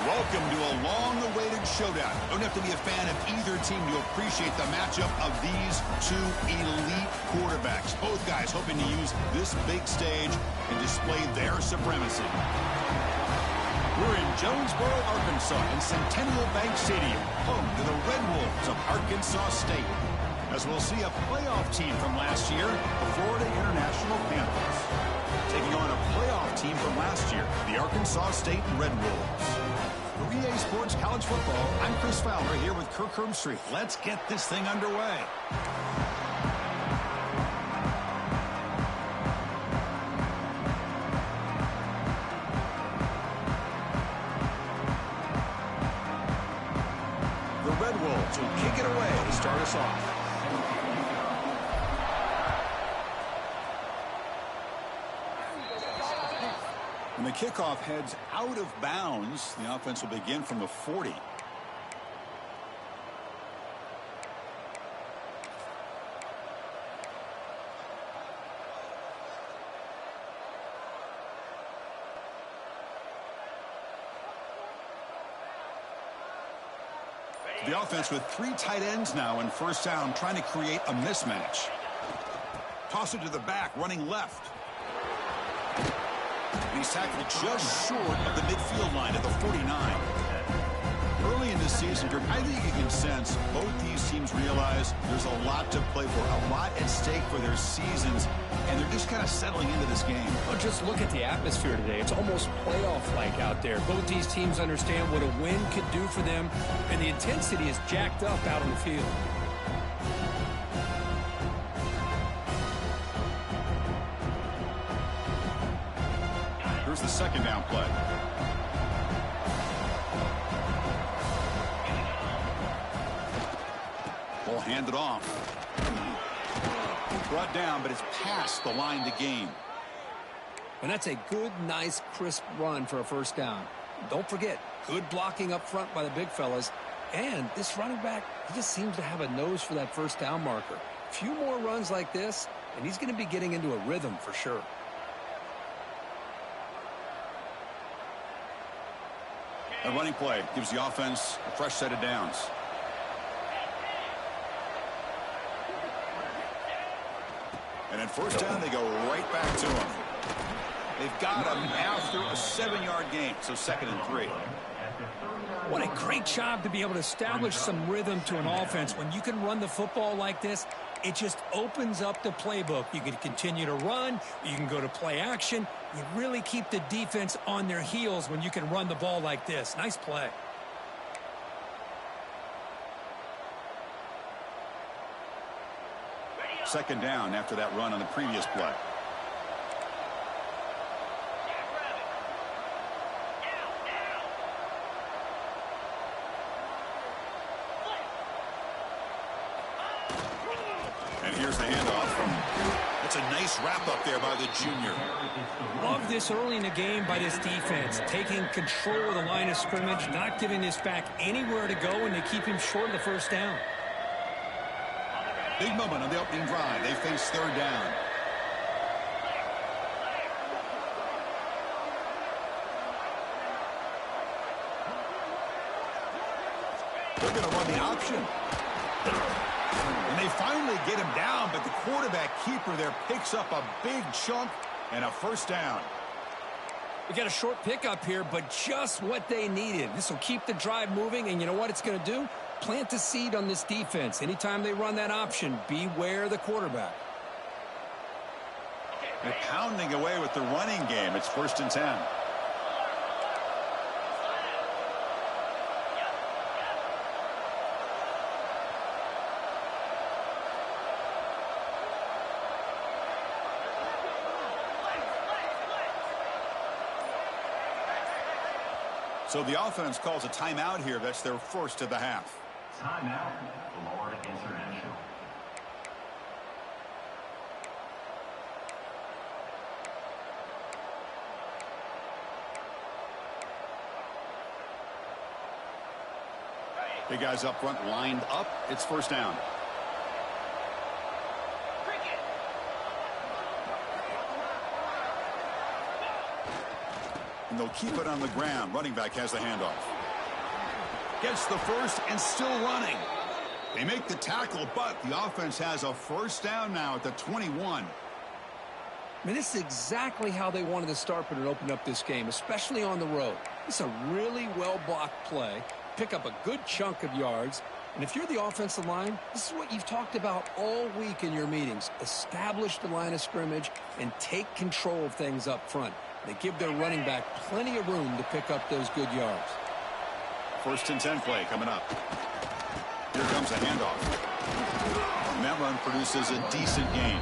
Welcome to a long-awaited showdown. Don't have to be a fan of either team to appreciate the matchup of these two elite quarterbacks. Both guys hoping to use this big stage and display their supremacy. We're in Jonesboro, Arkansas, in Centennial Bank Stadium, home to the Red Wolves of Arkansas State, as we'll see a playoff team from last year, the Florida International Panthers, taking on a playoff team from last year, the Arkansas State Red Wolves. For EA Sports College Football, I'm Chris Fowler here with Kirk Herbstreit. Let's get this thing underway. The Red Wolves will kick it away to start us off. When the kickoff heads out of bounds, the offense will begin from the 40. The offense with 3 tight ends now in first down, trying to create a mismatch. Toss it to the back, running left. And he's tackled just short of the midfield line at the 49. Early in the season, I think you can sense both these teams realize there's a lot to play for, a lot at stake for their seasons, and they're just kind of settling into this game. Well, just look at the atmosphere today. It's almost playoff-like out there. Both these teams understand what a win could do for them, and the intensity is jacked up out on the field. Here's the second down play. Ball handed off. Brought down, but it's past the line to gain. And that's a good, nice, crisp run for a first down. Don't forget, good blocking up front by the big fellas. And this running back, he just seems to have a nose for that first down marker. A few more runs like this, and he's going to be getting into a rhythm for sure. A running play gives the offense a fresh set of downs. And at first down, they go right back to him. They've got him after a 7-yard gain, so 2nd and 3. What a great job to be able to establish some rhythm to an offense. When you can run the football like this, it just opens up the playbook. You can continue to run. You can go to play action. You really keep the defense on their heels when you can run the ball like this. Nice play. Second down after that run on the previous play. And here's the handoff. That's a nice wrap up there by the junior. Love this early in the game by this defense, taking control of the line of scrimmage, not giving this back anywhere to go, and they keep him short of the first down. Big moment on the opening drive. They face third down. They're going to run the option. And they finally get him down, but the quarterback keeper there picks up a big chunk and a first down. We got a short pickup here, but just what they needed. This will keep the drive moving, and you know what it's going to do? Plant the seed on this defense. Anytime they run that option, beware the quarterback. They're pounding away with the running game. It's 1st and 10. So the offense calls a timeout here. That's their first of the half. Timeout, Florida International. Big guys up front lined up. It's first down. And they'll keep it on the ground. Running back has the handoff. Gets the first and still running. They make the tackle, but the offense has a first down now at the 21. I mean, this is exactly how they wanted to start when it opened up this game, especially on the road. It's a really well-blocked play. Pick up a good chunk of yards. And if you're the offensive line, this is what you've talked about all week in your meetings. Establish the line of scrimmage and take control of things up front. They give their running back plenty of room to pick up those good yards. First and 10 play coming up. Here comes a handoff. And that run produces a decent gain.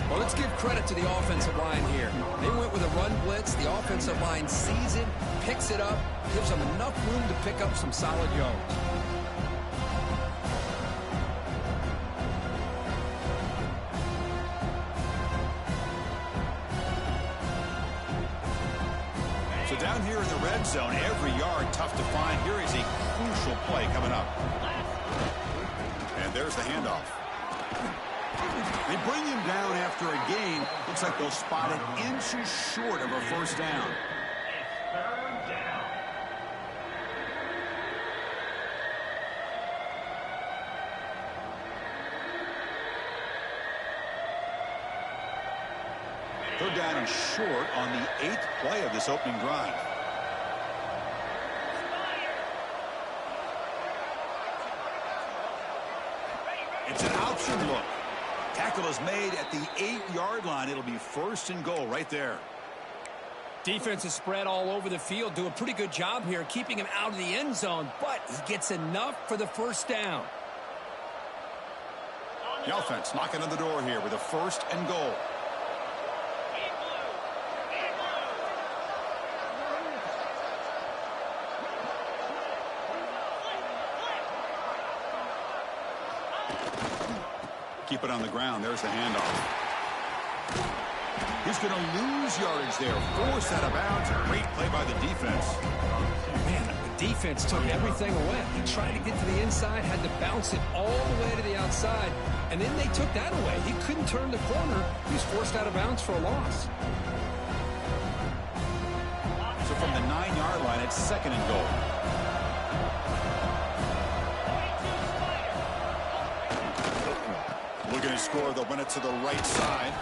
Well, let's give credit to the offensive line here. They went with a run blitz. The offensive line sees it, picks it up, gives them enough room to pick up some solid yards. So down here in the red zone, every yard tough to find. Here is a crucial play coming up. And there's the handoff. They bring him down after a gain. Looks like they'll spot it inches short of a first down. Third down and short on the 8th play of this opening drive. It's an option look. Tackle is made at the 8-yard line. It'll be first and goal right there. Defense is spread all over the field. Do a pretty good job here keeping him out of the end zone, but he gets enough for the first down. The offense knocking on the door here with a first and goal. Keep it on the ground. There's the handoff. He's going to lose yardage there. Force out of bounds. Great play by the defense. Man, the defense took everything away. He tried to get to the inside, had to bounce it all the way to the outside, and then they took that away. He couldn't turn the corner. He was forced out of bounds for a loss. So from the 9-yard line, it's second and goal. Looking to score, they'll win it to the right side.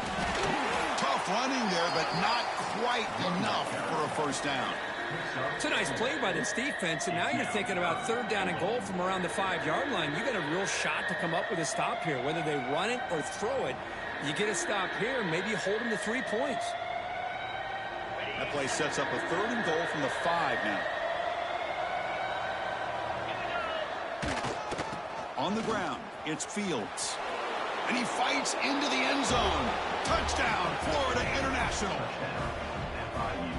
Tough running there, but not quite enough for a first down. It's a nice play by this defense, and now you're thinking about third down and goal from around the 5-yard line. You got a real shot to come up with a stop here. Whether they run it or throw it, you get a stop here, maybe you hold them to 3 points. That play sets up a third and goal from the 5 now. On the ground, it's Fields. And he fights into the end zone. Touchdown, Florida International.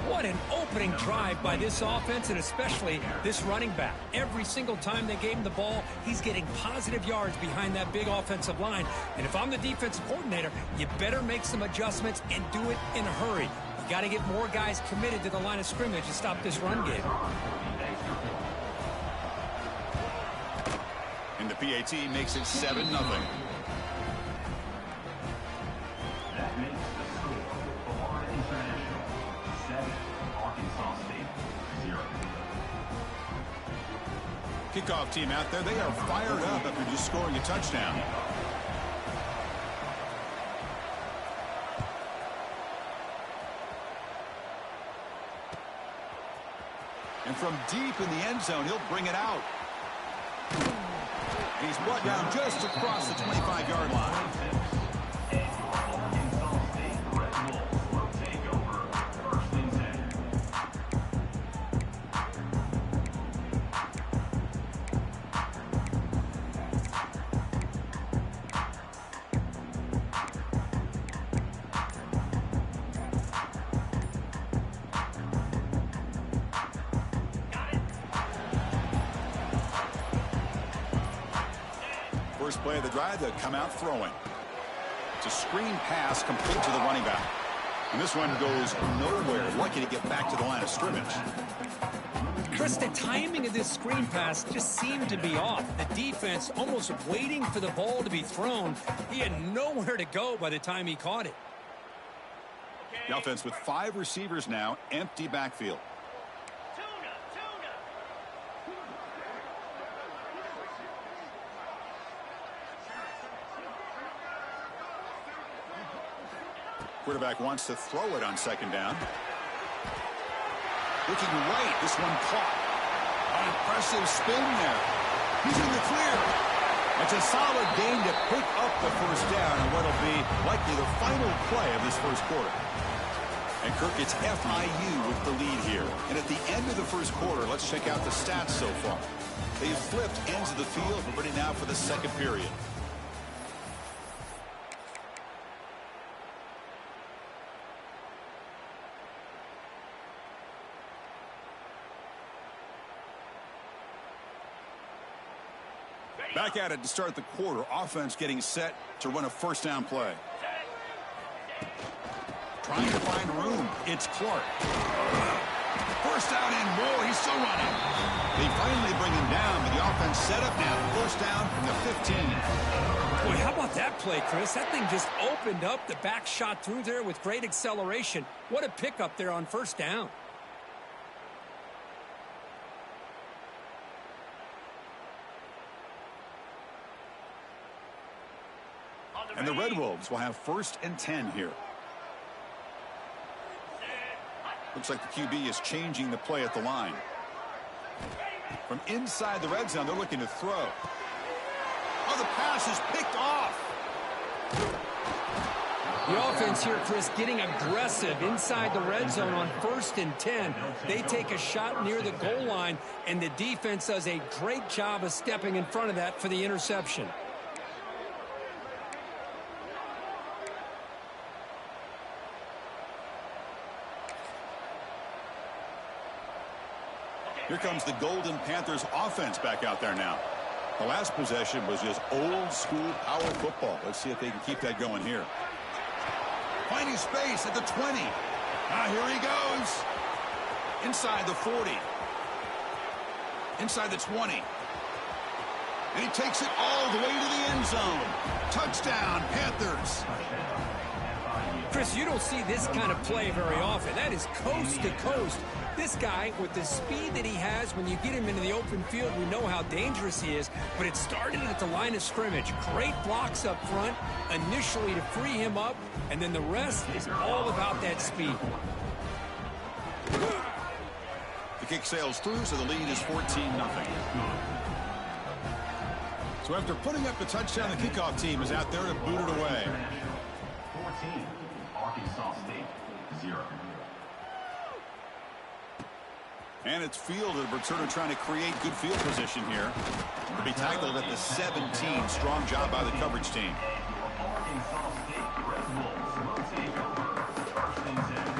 What an opening drive by this offense, and especially this running back. Every single time they gave him the ball, he's getting positive yards behind that big offensive line. And if I'm the defensive coordinator, you better make some adjustments and do it in a hurry. You got to get more guys committed to the line of scrimmage to stop this run game. And the PAT makes it 7-0. That makes the score Florida International 7, Arkansas State 0. Kickoff team out there, they are fired up after just scoring a touchdown. And from deep in the end zone, he'll bring it out. He's brought down just across the 25-yard line. First play of the drive, they'll come out throwing. It's a screen pass complete to the running back. And this one goes nowhere. Lucky to get back to the line of scrimmage. Chris, the timing of this screen pass just seemed to be off. The defense almost waiting for the ball to be thrown. He had nowhere to go by the time he caught it. The offense with 5 receivers now, empty backfield. Quarterback wants to throw it on second down. Looking right, this one caught. An impressive spin there. He's in the clear. It's a solid gain to pick up the first down and what'll be likely the final play of this first quarter. And Kirk, it's FIU with the lead here. And at the end of the first quarter, let's check out the stats so far. They've flipped ends of the field. We're ready now for the second period. Back at it to start the quarter. Offense getting set to run a first down play. Trying to find room. It's Clark. First down and more. He's still running. They finally bring him down, but the offense set up now. First down from the 15. Boy, how about that play, Chris? That thing just opened up. The back shot through there with great acceleration. What a pickup there on first down. And the Red Wolves will have 1st and 10 here. Looks like the QB is changing the play at the line. From inside the red zone, they're looking to throw. Oh, the pass is picked off. The offense here, Chris, getting aggressive inside the red zone on 1st and 10. They take a shot near the goal line, and the defense does a great job of stepping in front of that for the interception. Here comes the Golden Panthers offense back out there now. The last possession was just old school power football. Let's see if they can keep that going here. Finding space at the 20. Here he goes. Inside the 40. Inside the 20. And he takes it all the way to the end zone. Touchdown, Panthers. Chris, you don't see this kind of play very often. That is coast to coast. This guy, with the speed that he has, when you get him into the open field, we know how dangerous he is. But it started at the line of scrimmage. Great blocks up front, initially to free him up, and then the rest is all about that speed. The kick sails through, so the lead is 14-0. So after putting up the touchdown, the kickoff team is out there to boot it away. 14, Arkansas State, 0. And it's fielded. We're sort of trying to create good field position here. To be tackled at the 17. Strong job by the coverage team. Arkansas State Red Wolves will take over 1st and 10.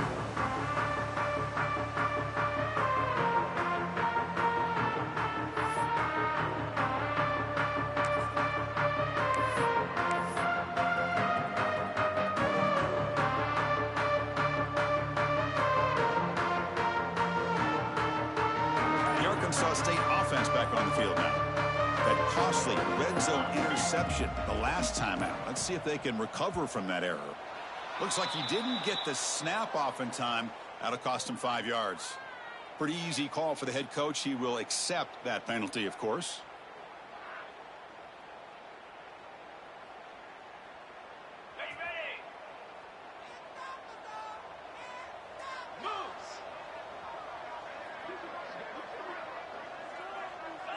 Arkansas State offense back on the field now. That costly red zone interception the last time out. Let's see if they can recover from that error. Looks like he didn't get the snap off in time. That'll cost him 5 yards. Pretty easy call for the head coach. He will accept that penalty, of course.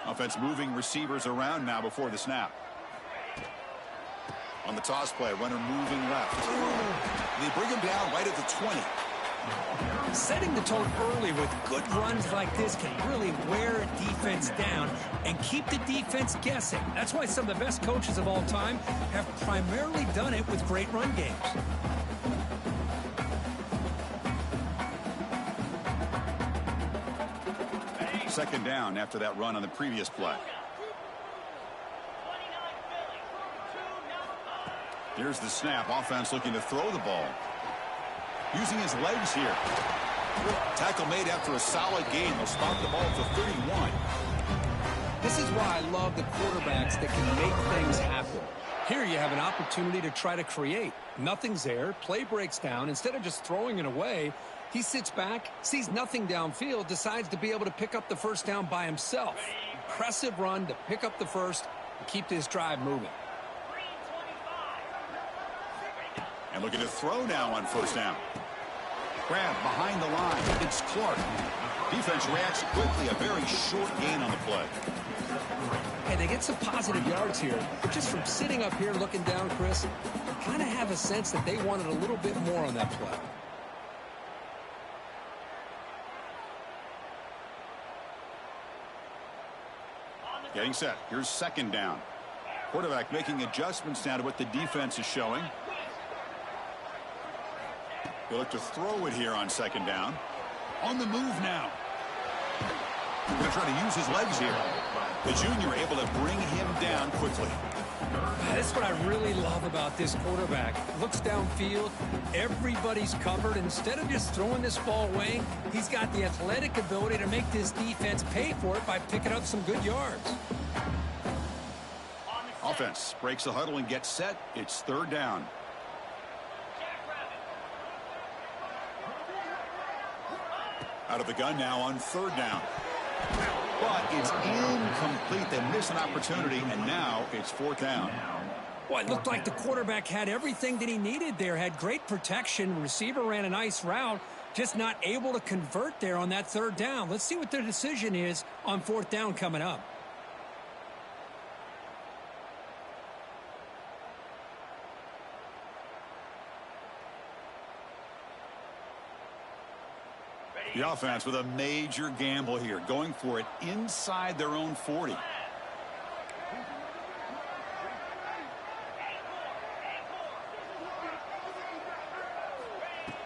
Offense moving receivers around now before the snap. On the toss play, runner moving left. They bring him down right at the 20. Setting the tone early with good runs like this can really wear a defense down and keep the defense guessing. That's why some of the best coaches of all time have primarily done it with great run games. Second down after that run on the previous play. Here's the snap. Offense looking to throw the ball. Using his legs here. Tackle made after a solid gain. They'll spot the ball at the 31. This is why I love the quarterbacks that can make things happen. Here you have an opportunity to try to create. Nothing's there. Play breaks down. Instead of just throwing it away, he sits back, sees nothing downfield, decides to be able to pick up the first down by himself. Impressive run to pick up the first and keep this drive moving. And looking to throw now on first down. Grab behind the line. It's Clark. Defense reacts quickly. A very short gain on the play. Hey, they get some positive yards here. But just from sitting up here looking down, Chris, you kind of have a sense that they wanted a little bit more on that play. Getting set. Here's second down. Quarterback making adjustments now to what the defense is showing. He'll look to throw it here on second down. On the move now. Going to try to use his legs here. The junior able to bring him down quickly. That's what I really love about this quarterback. Looks downfield. Everybody's covered. Instead of just throwing this ball away, he's got the athletic ability to make this defense pay for it by picking up some good yards. Offense breaks the huddle and gets set. It's third down. Out of the gun now on third down. But it's incomplete. They miss an opportunity, and now it's fourth down. Well, it looked like the quarterback had everything that he needed there. Had great protection. Receiver ran a nice route. Just not able to convert there on that third down. Let's see what their decision is on fourth down coming up. The offense with a major gamble here, going for it inside their own 40.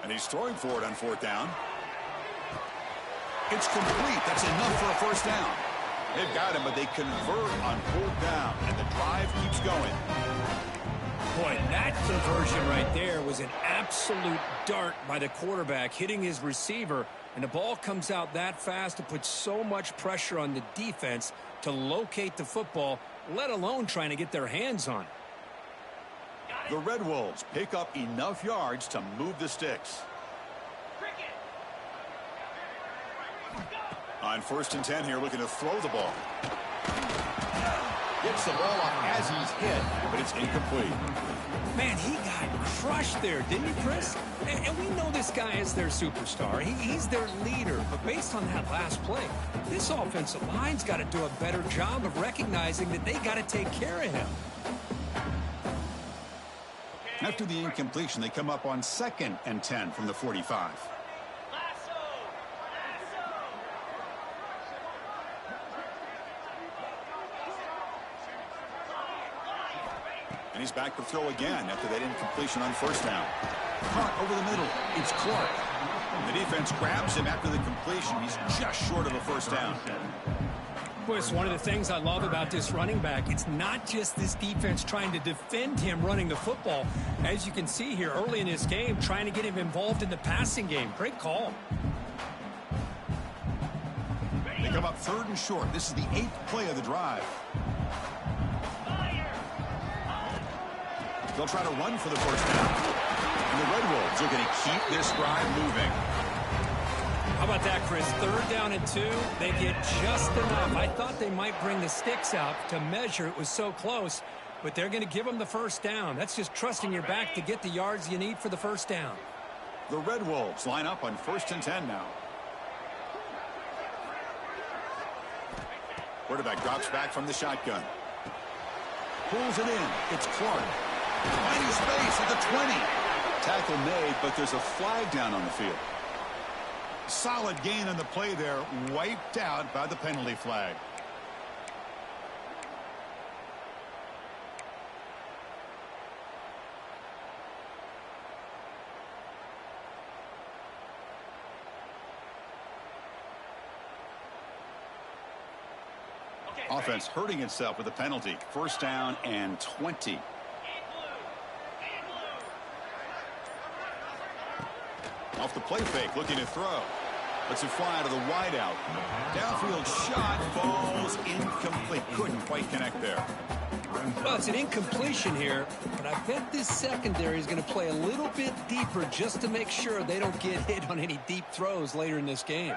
And he's throwing for it on fourth down. It's complete. That's enough for a first down. They've got him, but they convert on fourth down, and the drive keeps going. Boy, that conversion right there was an absolute dart by the quarterback, hitting his receiver. And the ball comes out that fast to put so much pressure on the defense to locate the football, let alone trying to get their hands on it. The Red Wolves pick up enough yards to move the sticks. On 1st and 10 here, looking to throw the ball. Gets the ball off as he's hit, but it's incomplete. Man, he got crushed there, didn't he, Chris? And we know this guy is their superstar. He's their leader. But based on that last play, this offensive line's got to do a better job of recognizing that they got to take care of him. After the incompletion, they come up on 2nd and 10 from the 45. And he's back to throw again after that incompletion on first down. Caught over the middle. It's Clark. The defense grabs him after the completion. He's just short of a first down. Boy, it's one of the things I love about this running back. It's not just this defense trying to defend him running the football. As you can see here early in this game, trying to get him involved in the passing game. Great call. They come up 3rd and short. This is the 8th play of the drive. They'll try to run for the first down. And the Red Wolves are going to keep this drive moving. How about that, Chris? 3rd down and 2. They get just enough. I thought they might bring the sticks out to measure. It was so close. But they're going to give them the first down. That's just trusting your back to get the yards you need for the first down. The Red Wolves line up on 1st and 10 now. Quarterback drops back from the shotgun. Pulls it in. It's Clark. Finding space at the 20. Tackle made, but there's a flag down on the field. Solid gain on the play there, wiped out by the penalty flag. Offense hurting itself with a penalty. First down and 20. Off the play fake, looking to throw. Lets it fly to the wideout. Downfield shot falls incomplete. Couldn't quite connect there. Well, it's an incompletion here, but I bet this secondary is going to play a little bit deeper just to make sure they don't get hit on any deep throws later in this game.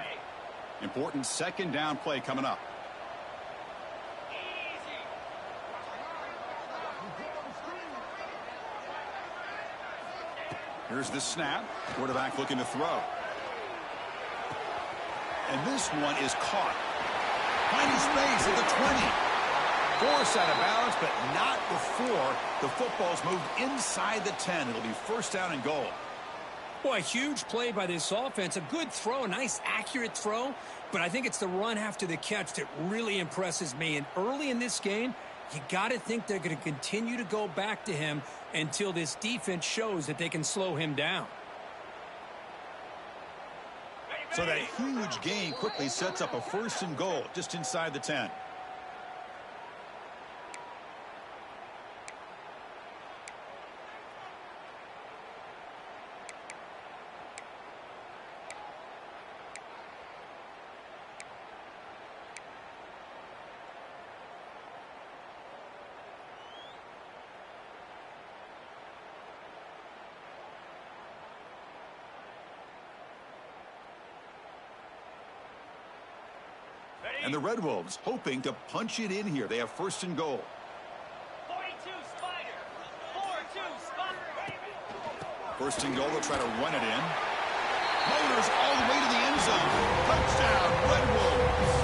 Important second down play coming up. Here's the snap. Quarterback looking to throw. And this one is caught. Finding space at the 20. Forced out of bounds, but not before the football's moved inside the 10. It'll be first down and goal. Boy, huge play by this offense. A good throw, a nice accurate throw. But I think it's the run after the catch that really impresses me. And early in this game, you got to think they're going to continue to go back to him until this defense shows that they can slow him down. So that huge gain quickly sets up a first and goal just inside the 10. And the Red Wolves hoping to punch it in here. They have first and goal. 42 Spider. 4-2 Spider. First and goal, they'll try to run it in. Motors all the way to the end zone. Touchdown, Red Wolves.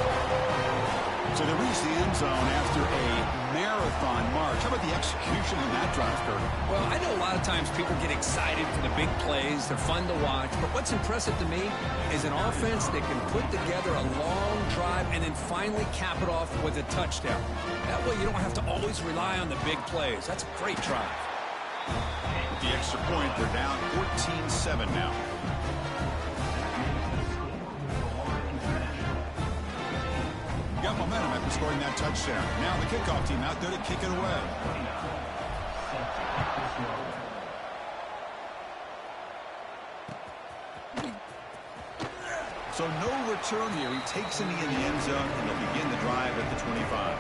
So they reach the end zone after a marathon march. How about the execution on that drive, Kurt? Well, I know a lot of times people get excited for the big plays. They're fun to watch. But what's impressive to me is an offense that can put together a long drive and then finally cap it off with a touchdown. That way you don't have to always rely on the big plays. That's a great drive. With the extra point, they're down 14-7 now. Got momentum after scoring that touchdown. Now the kickoff team out there to kick it away. So no return here. He takes a knee in the end zone, and they'll begin the drive at the 25.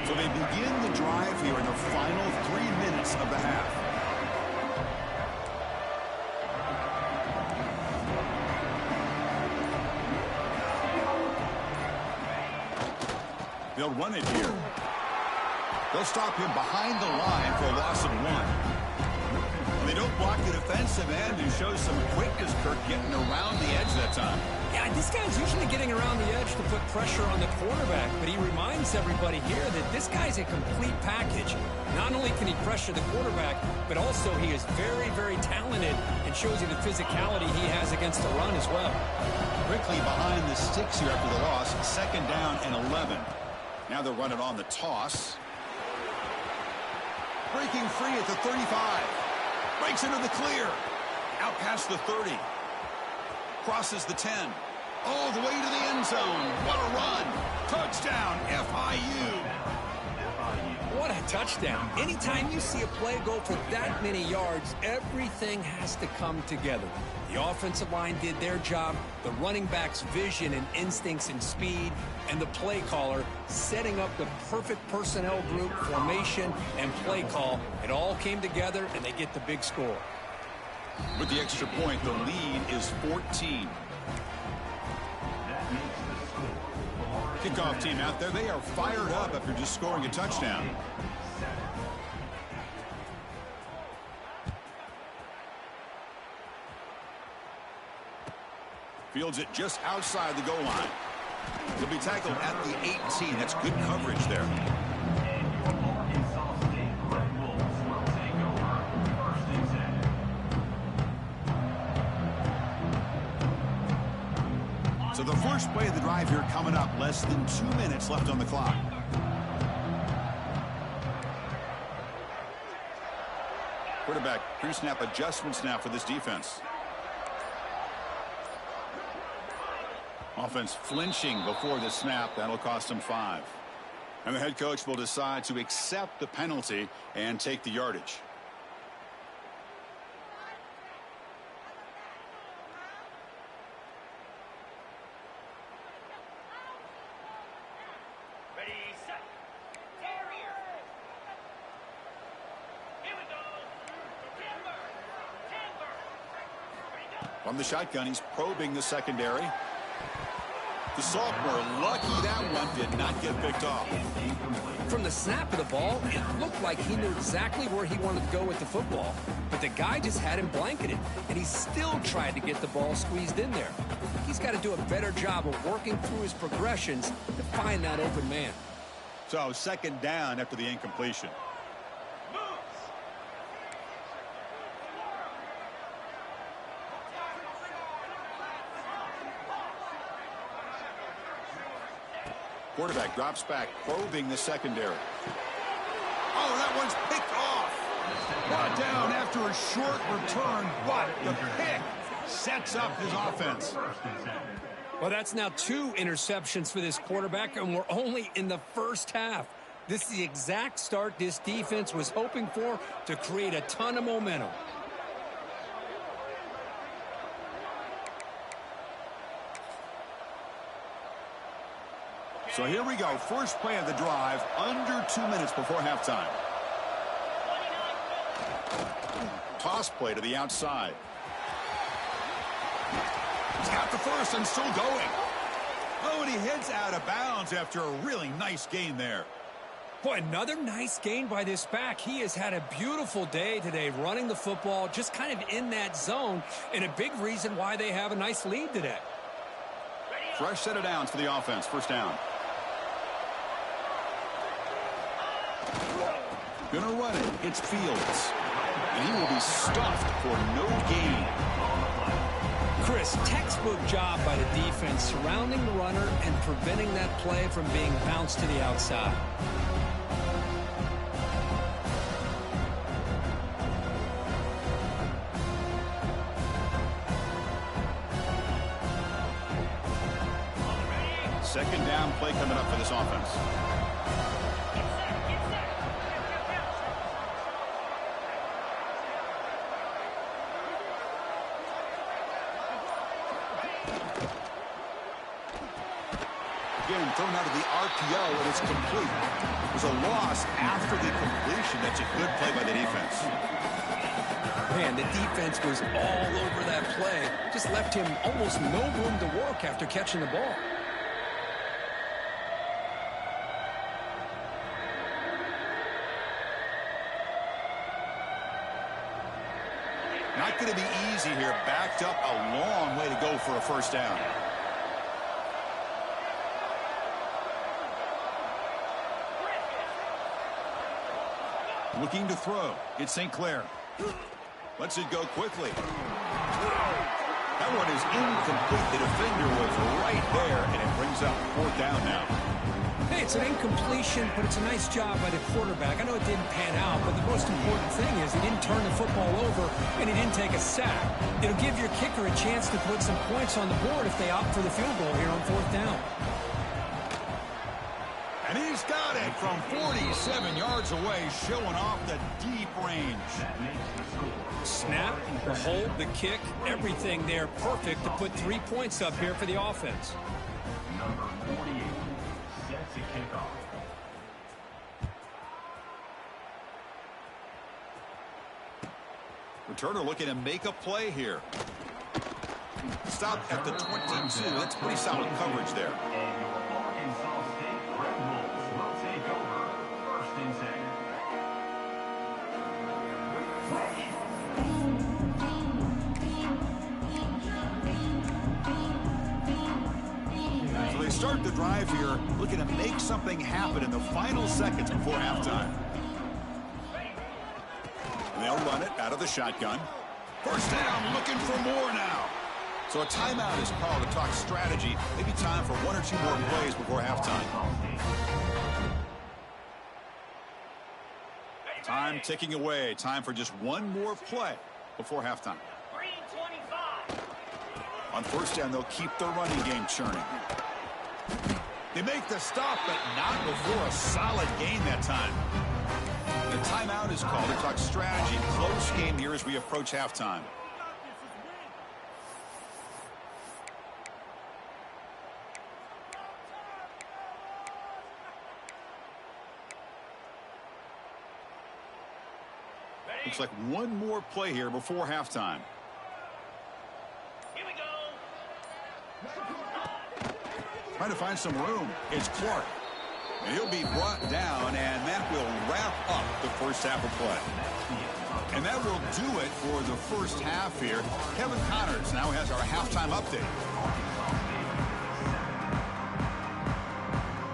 So they begin the drive here in the final 3 minutes of the half. They'll run it here. They'll stop him behind the line for a loss of 1. And they don't block the defensive end, who shows some quickness, Kirk, getting around the edge that time. Yeah, this guy's usually getting around the edge to put pressure on the quarterback, but he reminds everybody here that this guy's a complete package. Not only can he pressure the quarterback, but also he is very, very talented and shows you the physicality he has against the run as well. Quickly behind the sticks here after the loss. Second down and 11. Now they'll run it on the toss. Breaking free at the 35. Breaks into the clear. Out past the 30. Crosses the 10. All the way to the end zone. What a run. Touchdown, FIU. What a touchdown. Anytime you see a play go for that many yards, everything has to come together. The offensive line did their job, the running back's vision and instincts and speed, and the play caller setting up the perfect personnel group, formation, and play call. It all came together, and they get the big score. With the extra point, the lead is 14. Kickoff team out there. They are fired up after just scoring a touchdown. Fields it just outside the goal line. He'll be tackled at the 18. That's good coverage there. So the first play of the drive here coming up. Less than 2 minutes left on the clock. Quarterback pre-snap adjustments now for this defense. Offense flinching before the snap. That'll cost him 5. And the head coach will decide to accept the penalty and take the yardage. Ready, set. Terrier. Here we go. Timber. Ready, go. From the shotgun, he's probing the secondary. The sophomore, lucky that one did not get picked off. From the snap of the ball, it looked like he knew exactly where he wanted to go with the football. But the guy just had him blanketed, and he still tried to get the ball squeezed in there. He's got to do a better job of working through his progressions to find that open man. So second down after the incompletion. Quarterback drops back, probing the secondary. Oh, that one's picked off. Brought down after a short return, but the pick sets up his offense. Well, that's now 2 interceptions for this quarterback, and we're only in the first half. This is the exact start this defense was hoping for to create a ton of momentum. So here we go. First play of the drive, under 2 minutes before halftime. Toss play to the outside. He's got the first and still going. Oh, and he heads out of bounds after a really nice gain there. Boy, another nice gain by this back. He has had a beautiful day today running the football, just kind of in that zone, and a big reason why they have a nice lead today. Fresh set of downs for the offense. First down. Gonna run it. It's Fields. And he will be stuffed for no gain. Chris, textbook job by the defense surrounding the runner and preventing that play from being bounced to the outside. Second down play coming up for this offense. Again, thrown out of the RPO, and it's complete. It was a loss after the completion. That's a good play by the defense. Man, the defense was all over that play. Just left him almost no room to work after catching the ball. Not going to be easy here. Backed up a long way to go for a first down. Looking to throw. It's St. Clair. Lets it go quickly. That one is incomplete. The defender was right there, and it brings up fourth down now. Hey, it's an incompletion, but it's a nice job by the quarterback. I know it didn't pan out, but the most important thing is he didn't turn the football over, and he didn't take a sack. It'll give your kicker a chance to put some points on the board if they opt for the field goal here on fourth down. And he's got it from 47 yards away, showing off the deep range. Snap, the hold, the kick, everything there perfect to put 3 points up here for the offense. Number 48 sets a kickoff. Returner looking to make a play here. Stop at the 22. That's pretty solid coverage there. And your Arkansas State Red Bulls will take over first and 10. So they start the drive here, looking to make something happen in the final seconds before halftime. And they'll run it out of the shotgun. First down, looking for more now. So a timeout is called to talk strategy. Maybe time for 1 or 2 more plays before halftime. Time ticking away. Time for just one more play before halftime. Green 25. On first down, they'll keep their running game churning. They make the stop, but not before a solid gain that time. The timeout is called to talk strategy. Close game here as we approach halftime. Looks like one more play here before halftime. Here we go. Trying to find some room. It's Clark. And he'll be brought down, and that will wrap up the first half of play. And that will do it for the first half here. Kevin Connors now has our halftime update.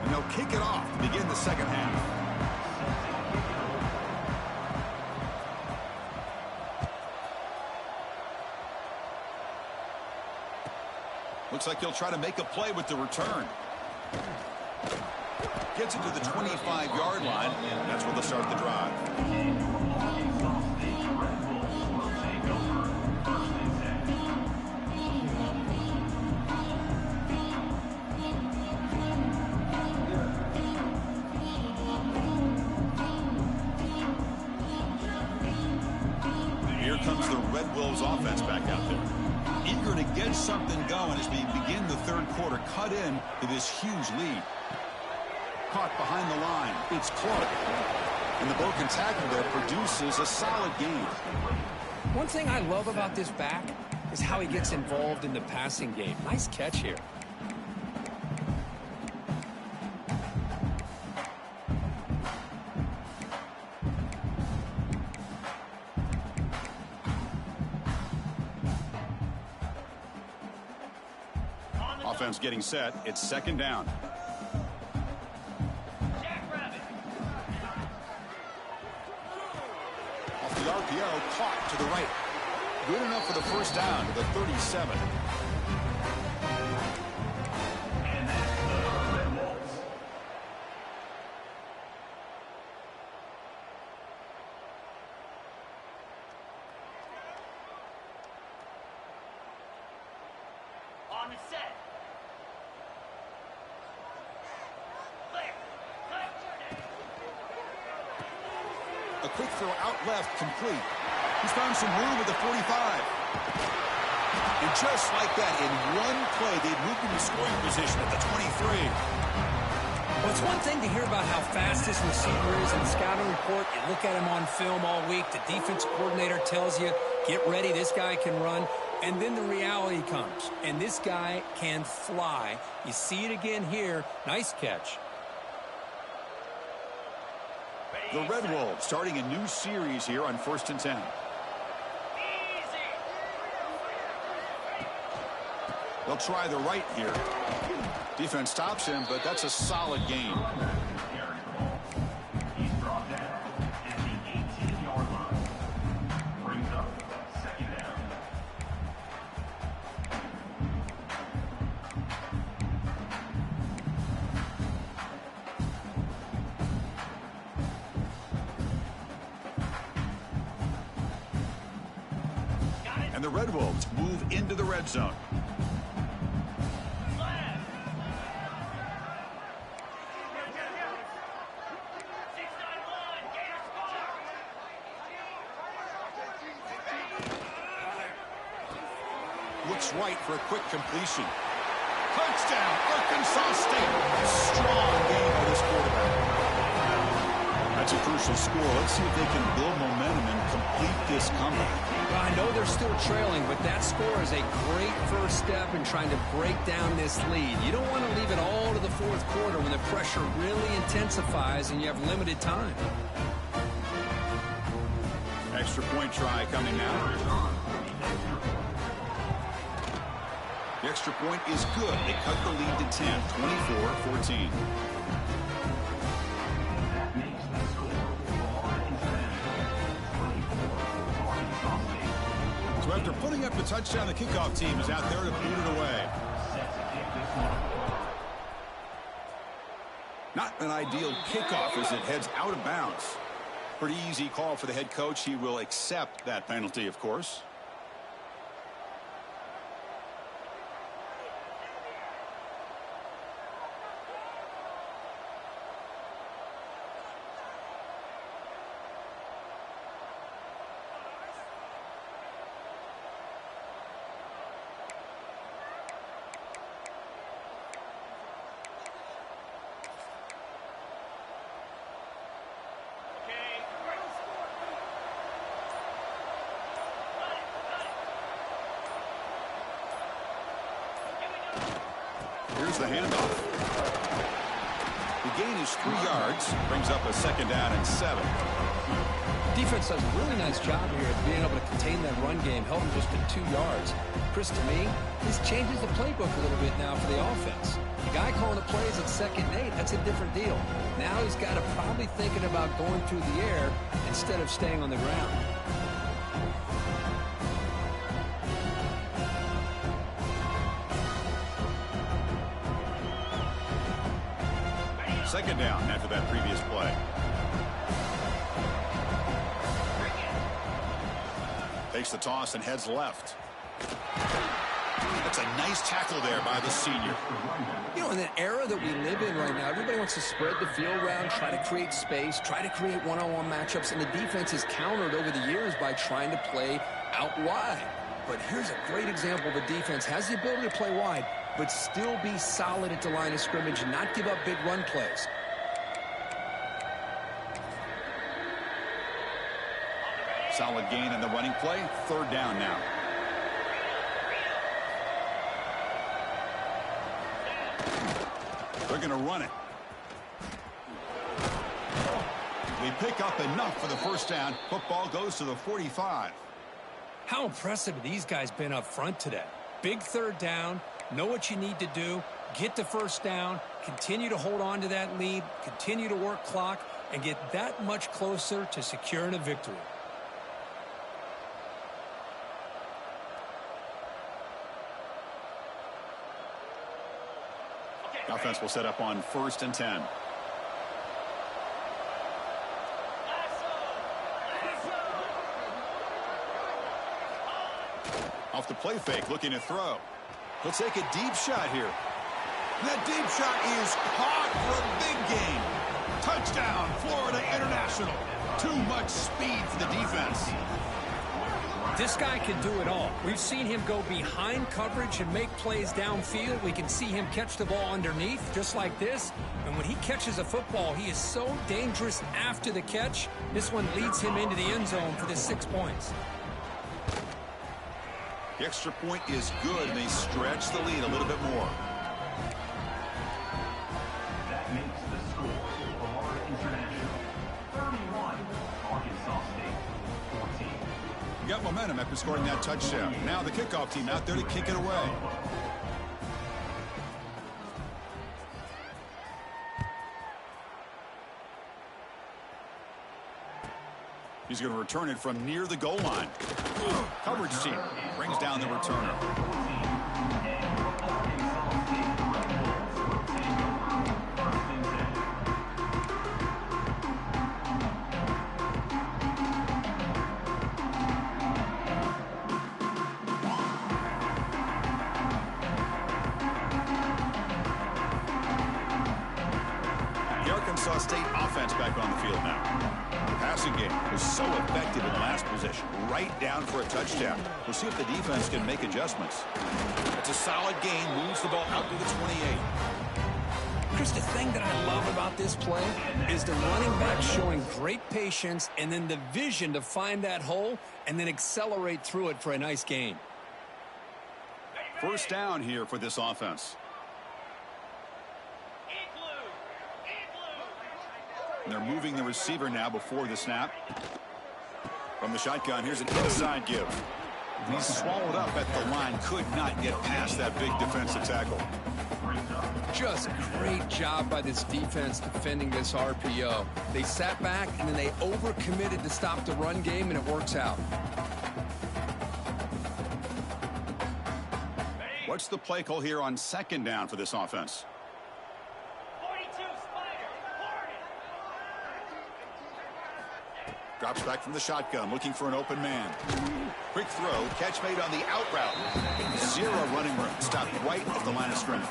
And they'll kick it off to begin the second half. Looks like he'll try to make a play with the return. Gets it to the 25-yard line. That's where they'll start the drive. Here comes the Red Wolves offense back out there. Eager to get something going as we begin the third quarter. Cut in to this huge lead. Caught behind the line. It's Clark. And the broken tackle there produces a solid gain. One thing I love about this back is how he gets involved in the passing game. Nice catch here. Offense getting set. It's second down. Off the RPO, caught to the right. Good enough for the first down to the 37. And that's the Red Wolves. On the set. Clear. A quick throw out left, complete. He's found some room at the 45. And just like that, in one play, they've moved into scoring position at the 23. Well, it's one thing to hear about how fast this receiver is in the scouting report. You look at him on film all week. The defense coordinator tells you, get ready, this guy can run. And then the reality comes, and this guy can fly. You see it again here. Nice catch. The Red Wolves starting a new series here on 1st and 10. They'll try the right here. Defense stops him, but that's a solid gain. He's brought down at the 18-yard line. Brings up second down. And the Red Wolves move into the red zone. Looks right for a quick completion. Touchdown, Arkansas State. Strong game by this quarterback. That's a crucial score. Let's see if they can build momentum and complete this comeback. Well, I know they're still trailing, but that score is a great first step in trying to break down this lead. You don't want to leave it all to the fourth quarter when the pressure really intensifies and you have limited time. Extra point try coming now. The extra point is good. They cut the lead to 10, 24-14. That makes the score for Arkansas State. So after putting up the touchdown, the kickoff team is out there to boot it away. Set to kick this one off. Not an ideal kickoff as it heads out of bounds. Pretty easy call for the head coach. He will accept that penalty, of course. the handoff. The gain is 3 yards. Brings up a 2nd down and 7. Defense does a really nice job here of being able to contain that run game, held him just to 2 yards. Chris, to me, this changes the playbook a little bit now for the offense. The guy calling the plays at 2nd and 8, that's a different deal. Now he's got to probably thinking about going through the air instead of staying on the ground. Second down after that previous play. Takes the toss and heads left. That's a nice tackle there by the senior. You know, in the era that we live in right now, everybody wants to spread the field around, try to create space, try to create one-on-one matchups, and the defense has countered over the years by trying to play out wide. But here's a great example. The defense has the ability to play wide, but still be solid at the line of scrimmage and not give up big run plays. Solid gain in the running play. 3rd down now. They're going to run it. They pick up enough for the 1st down. Football goes to the 45. How impressive have these guys been up front today? Big 3rd down. Know what you need to do. Get the 1st down. Continue to hold on to that lead. Continue to work clock and get that much closer to securing a victory. Offense will set up on 1st and 10. Off the play fake, looking to throw. He'll take a deep shot here. That deep shot is caught for a big gain. Touchdown, Florida International. Too much speed for the defense. This guy can do it all. We've seen him go behind coverage and make plays downfield. We can see him catch the ball underneath, just like this. And when he catches a football, he is so dangerous after the catch. This one leads him into the end zone for the 6 points. The extra point is good, and they stretch the lead a little bit more. That makes the score Florida International 31, Arkansas State 14. Got momentum after scoring that touchdown. Now the kickoff team out there to kick it away. He's going to return it from near the goal line. Coverage team brings down the returner. The Arkansas State offense back on the field now. Passing game was so effective in the last possession, right down for a touchdown. We'll see if the defense can make adjustments. It's a solid gain, moves the ball out to the 28. Chris, the thing that I love about this play is the running back showing great patience and then the vision to find that hole and then accelerate through it for a nice gain. 1st down here for this offense. And they're moving the receiver now before the snap. From the shotgun, here's an inside give. He's swallowed up at the line, could not get past that big defensive tackle. Just a great job by this defense defending this RPO. They sat back and then they overcommitted to stop the run game, and it works out. What's the play call here on 2nd down for this offense? Drops back from the shotgun, looking for an open man. Quick throw, catch made on the out route. 0 running room, stopped right at the line of scrimmage.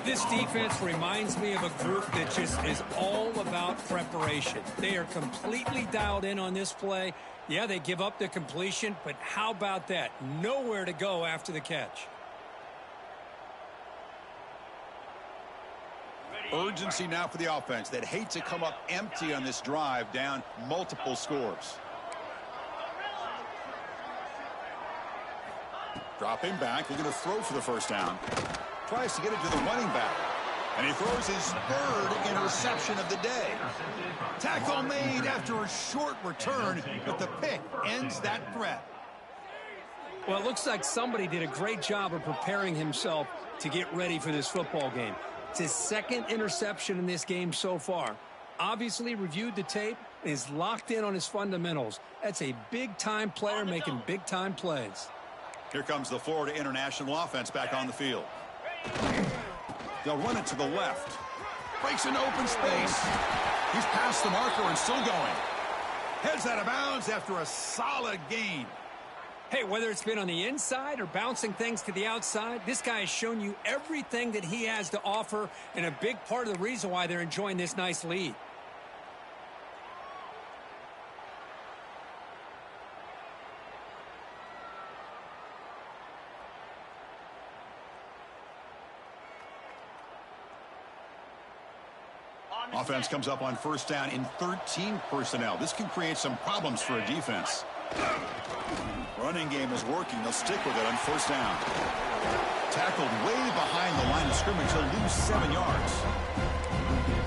This defense reminds me of a group that just is all about preparation. They are completely dialed in on this play. Yeah, they give up the completion, but how about that? Nowhere to go after the catch. Urgency now for the offense that hate to come up empty on this drive, down multiple scores. Dropping back, looking to throw for the 1st down. tries to get it to the running back. And he throws his third interception of the day. Tackle made after a short return, but the pick ends that threat. Well, it looks like somebody did a great job of preparing himself to get ready for this football game. It's his second interception in this game so far. Obviously reviewed the tape and is locked in on his fundamentals. That's a big-time player making big-time plays. Here comes the Florida International offense back on the field. They'll run it to the left. Breaks into open space. He's past the marker and still going. Heads out of bounds after a solid gain. Hey, whether it's been on the inside or bouncing things to the outside, this guy has shown you everything that he has to offer, and a big part of the reason why they're enjoying this nice lead. Offense comes up on first down in 13 personnel. This can create some problems for a defense. Running game is working. They'll stick with it on first down. Tackled way behind the line of scrimmage. He'll lose 7 yards.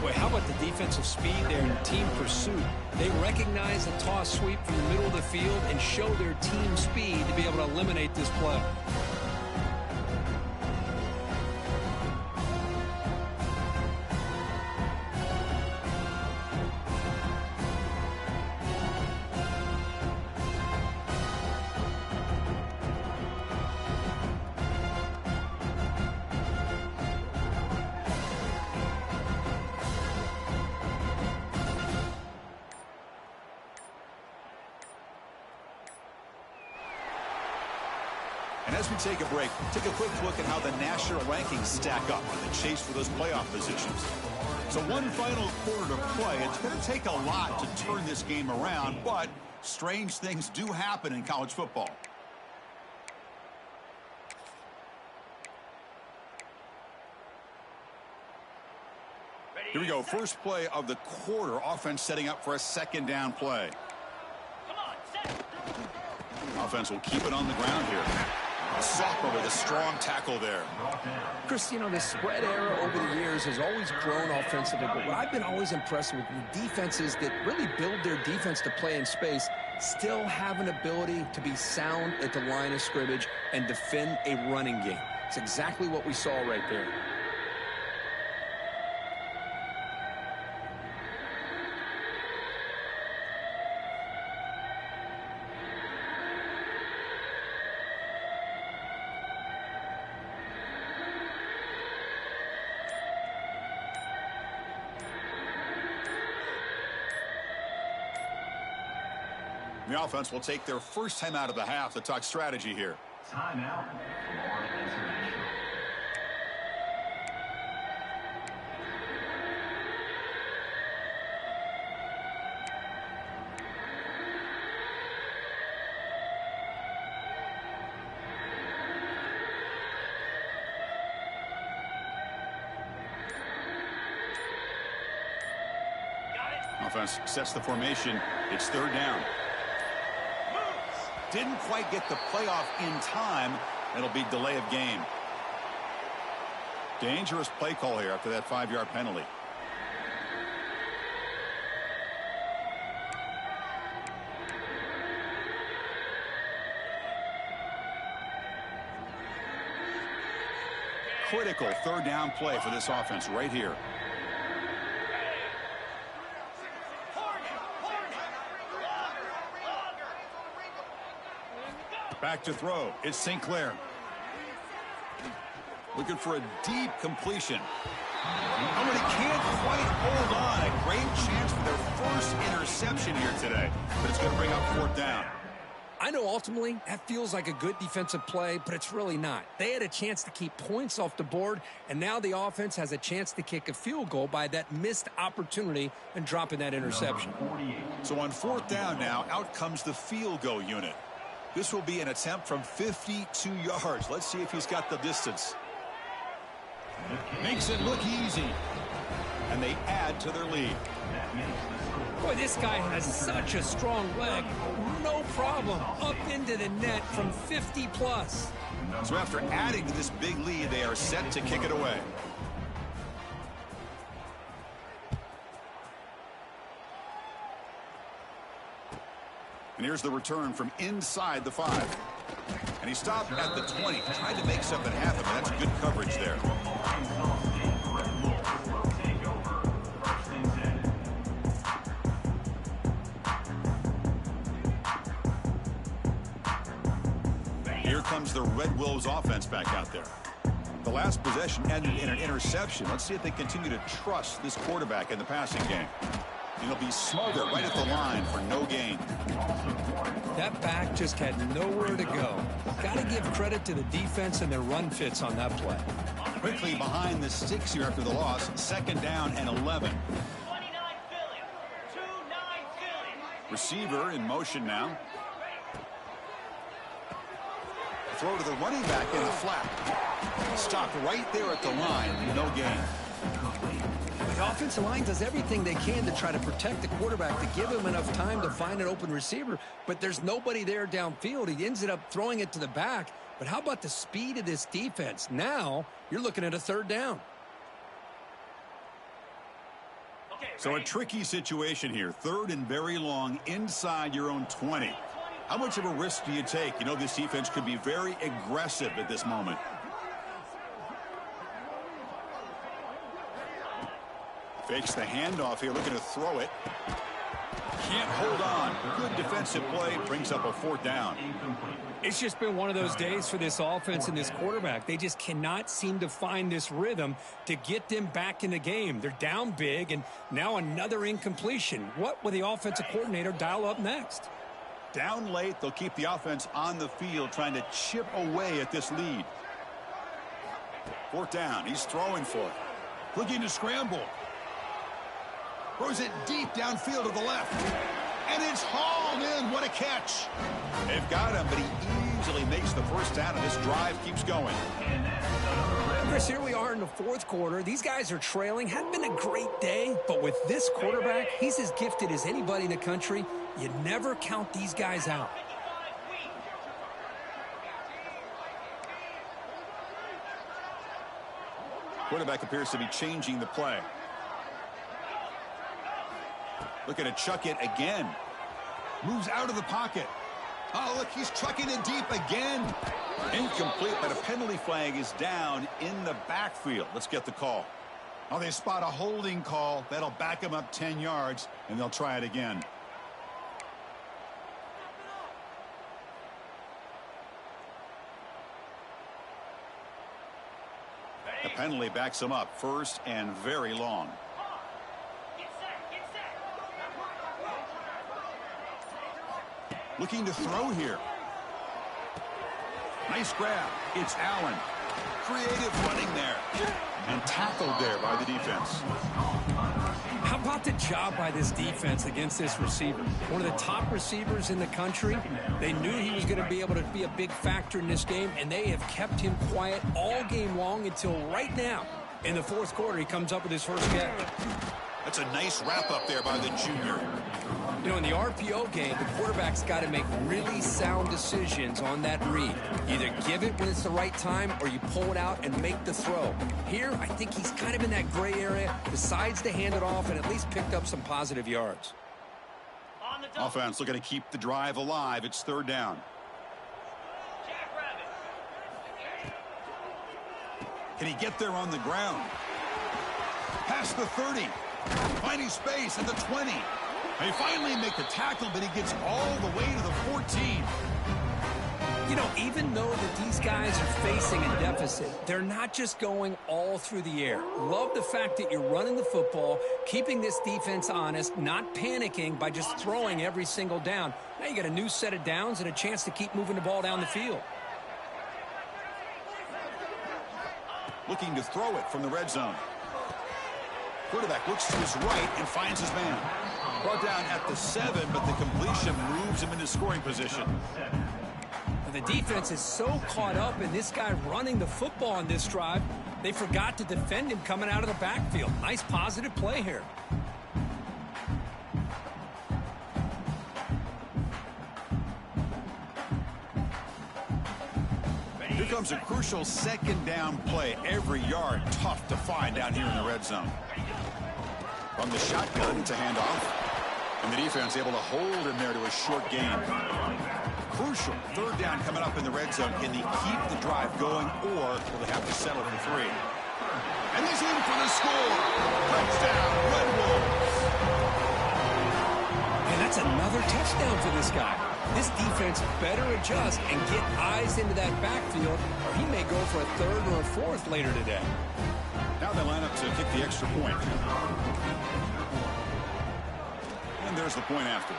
Boy, how about the defensive speed there in team pursuit? They recognize a toss sweep from the middle of the field and show their team speed to be able to eliminate this play. And as we take a break, take a quick look at how the national rankings stack up in the chase for those playoff positions. So one final quarter to play. It's going to take a lot to turn this game around, but strange things do happen in college football. Here we go. First play of the quarter. Offense setting up for a second down play. Offense will keep it on the ground here. Sophomore with a strong tackle there. Chris, you know, the spread era over the years has always grown offensively, but what I've been always impressed with the defenses that really build their defense to play in space still have an ability to be sound at the line of scrimmage and defend a running game. It's exactly what we saw right there. The offense will take their first time out of the half to talk strategy here. Timeout, Florida International. Offense sets the formation. It's third down. Didn't quite get the playoff in time. It'll be delay of game. Dangerous play call here after that 5-yard penalty. Critical third down play for this offense right here. Back to throw. It's Sinclair. Looking for a deep completion. Oh, but he can't quite hold on. A great chance for their first interception here today. But it's going to bring up fourth down. I know ultimately that feels like a good defensive play, but it's really not. They had a chance to keep points off the board, and now the offense has a chance to kick a field goal by that missed opportunity and dropping that interception. So on fourth down now, out comes the field goal unit. This will be an attempt from 52 yards. Let's see if he's got the distance. Makes it look easy. and they add to their lead. Boy, this guy has such a strong leg. No problem. Up into the net from 50 plus. So after adding to this big lead, they are set to kick it away. And here's the return from inside the 5. And he stopped at the 20. Tried to make something happen, but that's good coverage there. Here comes the Red Wolves offense back out there. The last possession ended in an interception. Let's see if they continue to trust this quarterback in the passing game. He'll be smothered right at the line for no gain. That back just had nowhere to go. Got to give credit to the defense and their run fits on that play. Quickly behind the sticks here after the loss. 2nd down and 11. 29 Philly. 2-9 Philly. Receiver in motion now. Throw to the running back in the flat. Stopped right there at the line. No gain. The offensive line does everything they can to try to protect the quarterback, to give him enough time to find an open receiver, but there's nobody there downfield. He ends up throwing it to the back. But how about the speed of this defense? Now you're looking at a 3rd down. So a tricky situation here. 3rd and very long inside your own 20. How much of a risk do you take? You know, this defense could be very aggressive at this moment. Fakes the handoff here, looking to throw it. Can't hold on. Good defensive play, brings up a 4th down. It's just been one of those days for this offense and this quarterback. They just cannot seem to find this rhythm to get them back in the game. They're down big, and now another incompletion. What will the offensive coordinator dial up next? Down late, they'll keep the offense on the field, trying to chip away at this lead. 4th down, he's throwing for it. Looking to scramble. Throws it deep downfield to the left. And it's hauled in. What a catch. They've got him, but he easily makes the 1st down, and this drive keeps going. Chris, here we are in the 4th quarter. These guys are trailing. Hadn't been a great day, but with this quarterback, he's as gifted as anybody in the country. You never count these guys out. Quarterback appears to be changing the play. Looking to chuck it again. Moves out of the pocket. Oh, look, he's trucking it deep again. Incomplete, but a penalty flag is down in the backfield. Let's get the call. Oh, they spot a holding call. That'll back them up 10 yards, and they'll try it again. The penalty backs them up 1st and very long. Looking to throw here. Nice grab. It's Allen. Creative running there. And tackled there by the defense. How about the job by this defense against this receiver? One of the top receivers in the country. They knew he was going to be able to be a big factor in this game, and they have kept him quiet all game long until right now. In the 4th quarter, he comes up with his 1st catch. That's a nice wrap-up there by the junior. You know, in the RPO game, the quarterback's got to make really sound decisions on that read. Either give it when it's the right time, or you pull it out and make the throw. Here, I think he's kind of in that gray area, decides to hand it off, and at least picked up some positive yards. Offense looking to keep the drive alive. It's 3rd down. Can he get there on the ground? Past the 30. Finding space at the 20. They finally make the tackle, but he gets all the way to the 14. You know, even though that these guys are facing a deficit, they're not just going all through the air. Love the fact that you're running the football, keeping this defense honest, not panicking by just throwing every single down. Now you got a new set of downs and a chance to keep moving the ball down the field. Looking to throw it from the red zone. Quarterback looks to his right and finds his man. Brought down at the 7, but the completion moves him into scoring position. The defense is so caught up in this guy running the football on this drive, they forgot to defend him coming out of the backfield. Nice positive play here. Here comes a crucial second down play. Every yard tough to find down here in the red zone. From the shotgun, it's a handoff. And the defense able to hold him there to a short gain. Crucial third down coming up in the red zone. Can they keep the drive going, or will they have to settle for 3? And he's in for the score. Touchdown, Red Wolves. And that's another touchdown for this guy. This defense better adjust and get eyes into that backfield, or he may go for a third or a fourth later today. Now they line up to kick the extra point. And there's the point after.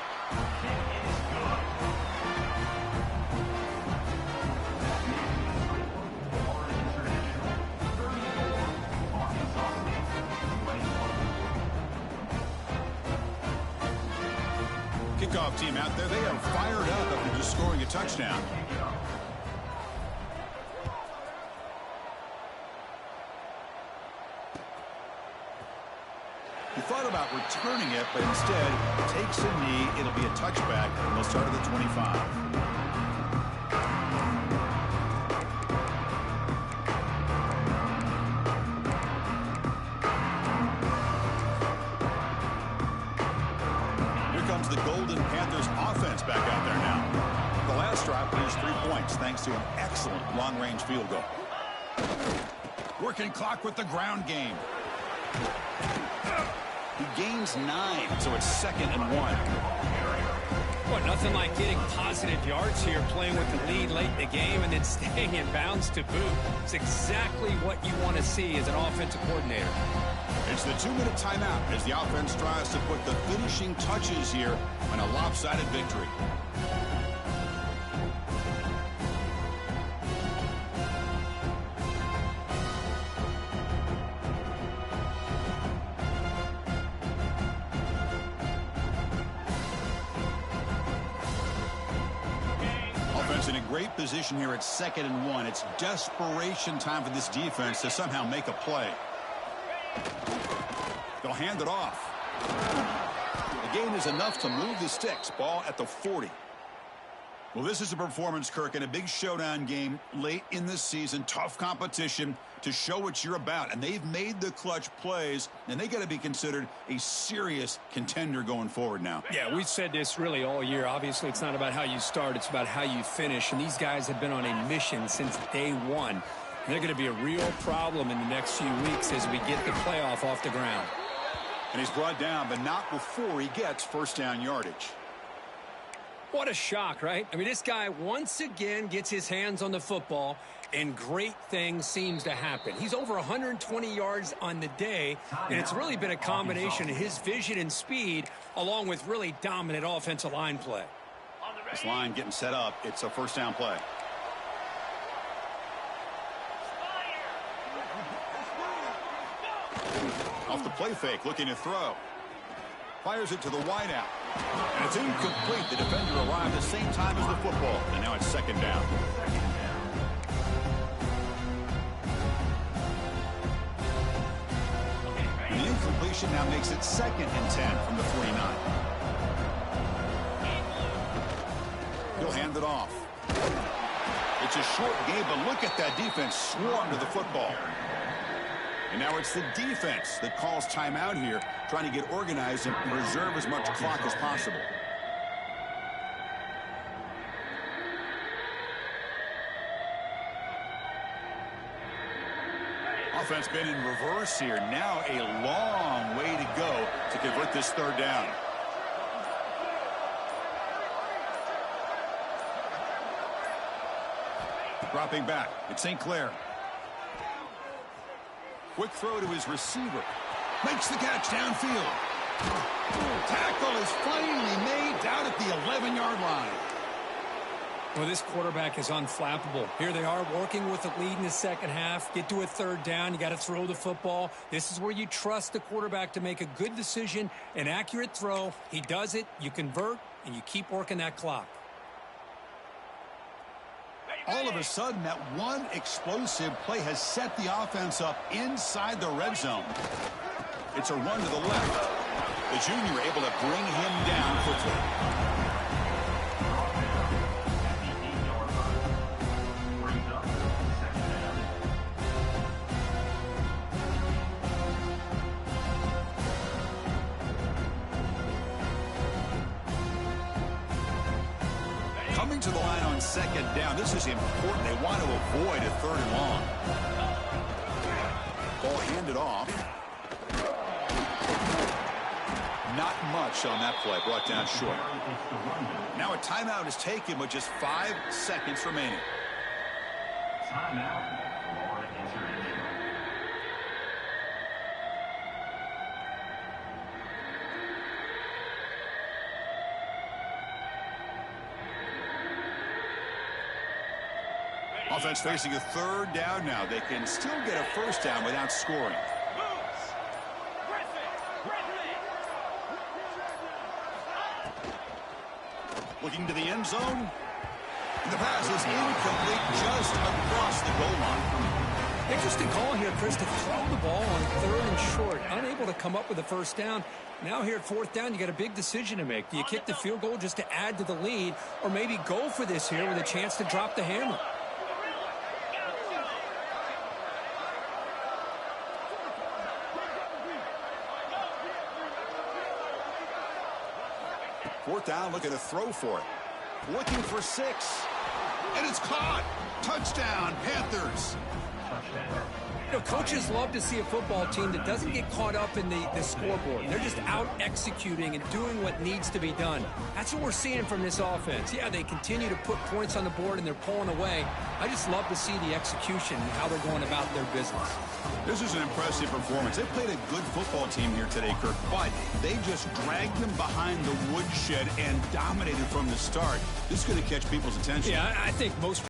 Kickoff team out there, they are fired up after just scoring a touchdown. He thought about returning it, but instead takes a knee. It'll be a touchback, and they'll start at the 25. The Golden Panthers offense back out there now. The last drive finished 3 points thanks to an excellent long-range field goal. Working clock with the ground game. He gains 9, so it's 2nd and 1. Well, nothing like getting positive yards here, playing with the lead late in the game and then staying in bounds to boot. It's exactly what you want to see as an offensive coordinator. It's the 2-minute timeout as the offense tries to put the finishing touches here on a lopsided victory. Offense in a great position here at 2nd and 1. It's desperation time for this defense to somehow make a play. They'll hand it off. The gain is enough to move the sticks. Ball at the 40. Well, this is a performance, Kirk, in a big showdown game late in the season. Tough competition to show what you're about. And they've made the clutch plays, and they got to be considered a serious contender going forward now. Yeah, we've said this really all year. Obviously, it's not about how you start. It's about how you finish. And these guys have been on a mission since day one. They're going to be a real problem in the next few weeks as we get the playoff off the ground. And he's brought down, but not before he gets first down yardage. What a shock, right? I mean, this guy once again gets his hands on the football, and great things seems to happen. He's over 120 yards on the day, and it's really been a combination of his vision and speed along with really dominant offensive line play. This line getting set up. It's a first down play. Off the play fake, looking to throw. Fires it to the wideout. And it's incomplete. The defender arrived at the same time as the football. And now it's 2nd down. And the incompletion now makes it 2nd and 10 from the 49. He'll hand it off. It's a short game, but look at that defense swarm to the football. And now it's the defense that calls timeout here, trying to get organized and reserve as much clock as possible. Offense been in reverse here. Now a long way to go to convert this third down. Dropping back, it's St. Clair. Quick throw to his receiver. Makes the catch downfield. Tackle is finally made down at the 11-yard line. Well, this quarterback is unflappable. Here they are working with the lead in the second half. Get to a third down. You got to throw the football. This is where you trust the quarterback to make a good decision, an accurate throw. He does it. You convert, and you keep working that clock. All of a sudden, that one explosive play has set the offense up inside the red zone. It's a run to the left. The junior able to bring him down quickly. Coming to the line on second down. This is important. They want to avoid a third and long. Ball handed off. Not much on that play. Brought down short. Now a timeout is taken with just 5 seconds remaining. Timeout. Florida intervention. Offense facing a third down now. They can still get a first down without scoring. Looking to the end zone. And the pass is incomplete just across the goal line. Interesting call here, Chris, to throw the ball on third and short. Unable to come up with a first down. Now here at fourth down, you got a big decision to make. Do you kick the field goal just to add to the lead, or maybe go for this here with a chance to drop the hammer? Fourth down, looking to throw for it. Looking for 6. And it's caught. Touchdown, Panthers. You know, coaches love to see a football team that doesn't get caught up in the scoreboard. They're just out executing and doing what needs to be done. That's what we're seeing from this offense. Yeah, they continue to put points on the board and they're pulling away. I just love to see the execution and how they're going about their business. This is an impressive performance. They played a good football team here today, Kirk, but they just dragged them behind the woodshed and dominated from the start. This is going to catch people's attention. Yeah, I think most